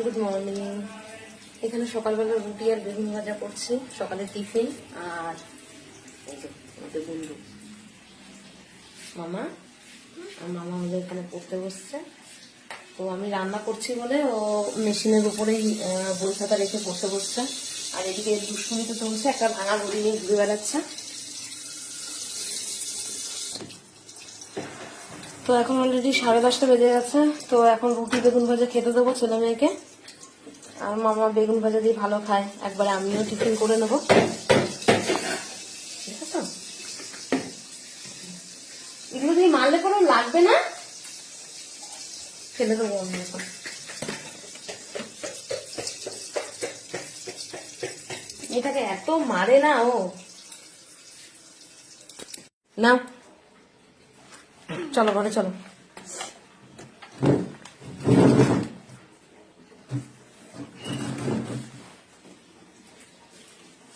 Good morning. এখানে সকালবেলা রুটি আর বেগুন ভাজা করছি, সকালে টিফিন। আর এই যে আমাদের বন্ধু মামা, আর মামা আমাদের এখানে পড়তে বসছে। তো আমি রান্না করছি বলে ও মেশিনের উপরেই বই খাতা রেখে বসে বসছে। আর এদিকে দুষ্টুমি তো চলছে, একটা ভাঙা ঘড়ি নিয়ে ঘুরে বেড়াচ্ছে। তো এখন অলরেডি 10:30 বেজে গেছে। তো এখন রুটি বেগুন ভাজা খেতে দেবো ছেলে মেয়েকে। আর মামা বেগুন ভাজা দিয়ে ভালো খায়, একবারে আমিও টিফিন করে নেবো। ঠিক আছে, এগুলো দিয়ে মারলে কোনো লাগবে না, ফেলে দেবো আমি এখন। এটাকে এত মারে না ও। না, চলো ঘরে চলো।